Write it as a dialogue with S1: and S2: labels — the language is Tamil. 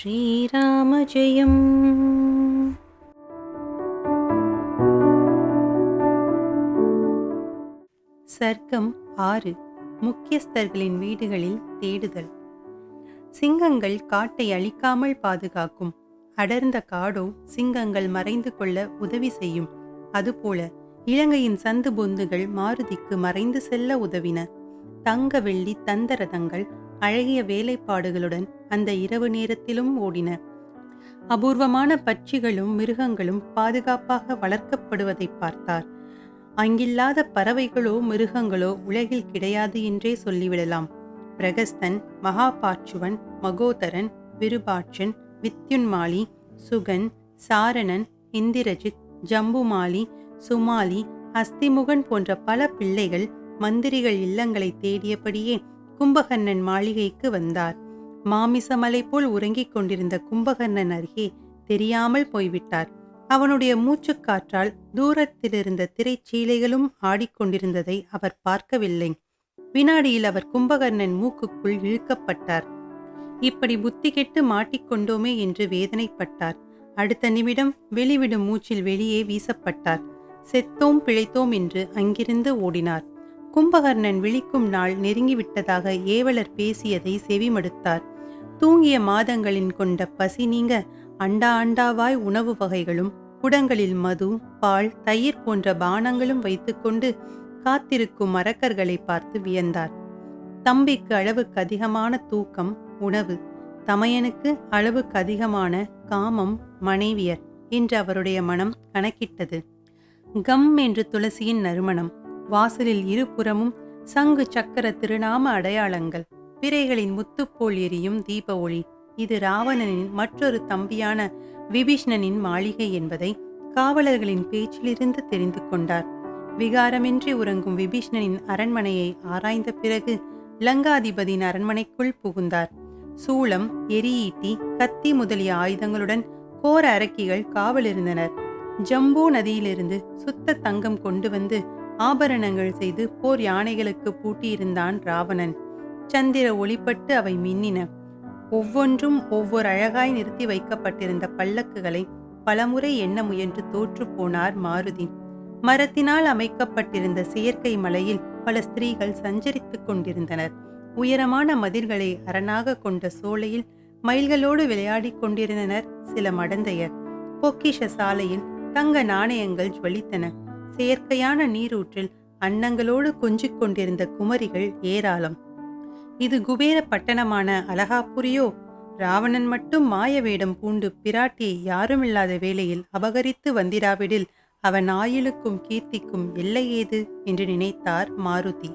S1: ஸ்ரீராம ஜெயம். சர்க்கம் 6. முக்கியஸ்தர்களின் வீடுகளில் தேடுதல். சிங்கங்கள் காட்டை அழிக்காமல் பாதுகாக்கும். அடர்ந்த காடோ சிங்கங்கள் மறைந்து கொள்ள உதவி செய்யும். அதுபோல இலங்கையின் சந்து பொந்துகள் மாருதிக்கு மறைந்து செல்ல உதவின. தங்க வெள்ளி தந்தரதங்கள் அழகிய வேலைப்பாடுகளுடன் அந்த இரவு நேரத்திலும் ஓடின. அபூர்வமான பட்சிகளும் மிருகங்களும் பாதுகாப்பாக வளர்க்கப்படுவதை பார்த்தார். அங்கில்லாத பறவைகளோ மிருகங்களோ உலகில் கிடையாது என்றே சொல்லிவிடலாம். பிரகஸ்தன், மகாபாட்சுவன், மகோதரன், விருபாட்சன், வித்யுன்மாலி, சுகன், சாரணன், இந்திரஜித், ஜம்புமாலி, சுமாலி, அஸ்திமுகன் போன்ற பல பிள்ளைகள் மந்திரிகள் இல்லங்களை தேடியபடியே கும்பகர்ணன் மாளிகைக்கு வந்தார். மாமிசமலை போல் உறங்கிக் கொண்டிருந்த கும்பகர்ணன் அருகே தெரியாமல் போய்விட்டார். அவனுடைய மூச்சுக்காற்றால் தூரத்திலிருந்த திரைச்சீலைகளும் ஆடிக்கொண்டிருந்ததை அவர் பார்க்கவில்லை. வினாடியில் அவர் கும்பகர்ணன் மூக்குக்குள் இழுக்கப்பட்டார். இப்படி புத்தி கெட்டு மாட்டிக்கொண்டோமே என்று வேதனைப்பட்டார். அடுத்த நிமிடம் வெளிவிடும் மூச்சில் வெளியே வீசப்பட்டார். செத்தோம் பிழைத்தோம் என்று அங்கிருந்து ஓடினார். கும்பகர்ணன் விழிக்கும் நாள் நெருங்கிவிட்டதாக ஏவலர் பேசியதை செவிமடுத்தார். தூங்கிய மாதங்களின் கொண்ட பசி நீங்க அண்டா அண்டாவாய் உணவு வகைகளும் குடங்களில் மது, பால், தயிர் போன்ற பானங்களும் வைத்துக்கொண்டு காத்திருக்கும் அரக்கர்களை பார்த்து வியந்தார். தம்பிக்கு அளவுக்கு அதிகமான தூக்கம், உணவு, தமையனுக்கு அளவுக்கு அதிகமான காமம், மனைவியர் என்று அவருடைய மனம் கணக்கிட்டது. கம் என்று துளசியின் நறுமணம். வாசலில் இருபுறமும் சங்கு சக்கர திருநாம அடையாளங்கள். பிறைகளின் முத்துப்போல் எரியும் தீப ஒளி. இது ராவணனின் மற்றொரு தம்பியான விபீஷ்ணனின் மாளிகை என்பதை காவலர்களின் பேச்சிலிருந்து தெரிந்து கொண்டார். விகாரமின்றி உறங்கும் விபீஷ்ணனின் அரண்மனையை ஆராய்ந்த பிறகு லங்காதிபதியின் அரண்மனைக்குள் புகுந்தார். சூளம், எரியீட்டி, கத்தி முதலிய ஆயுதங்களுடன் கோர அரக்கிகள் காவலிருந்தனர். ஜம்பூ நதியிலிருந்து சுத்த தங்கம் கொண்டு வந்து ஆபரணங்கள் செய்து போர் யானைகளுக்கு பூட்டியிருந்தான் ராவணன். சந்திர ஒளிப்பட்டு அவை மின்னின. ஒவ்வொன்றும் ஒவ்வொரு அழகாய் நிறுத்தி வைக்கப்பட்டிருந்த பல்லக்குகளை பலமுறை எண்ண முயன்று தோற்று போனார் மாருதி. மரத்தினால் அமைக்கப்பட்டிருந்த செயற்கை மலையில் பல ஸ்திரீகள் சஞ்சரித்துக் கொண்டிருந்தனர். உயரமான மதில்களை அரணாக கொண்ட சோலையில் மயில்களோடு விளையாடி கொண்டிருந்தனர் சில மடந்தையர். பொக்கிஷ சாலையில் தங்க நாணயங்கள் ஜொலித்தன. செயற்கையான நீரூற்றில் அன்னங்களோடு கொஞ்சிக் கொண்டிருந்த குமரிகள் ஏராளம். இது குபேர பட்டணமான அலகாபுரியோ? ராவணன் மட்டும் மாய வேடம் பூண்டு பிராட்டியை யாருமில்லாத வேளையில் அபகரித்து வந்திராவிடில் அவன் ஆயுளுக்கும் கீர்த்திக்கும் எல்லை ஏது என்று நினைத்தார் மாருதி.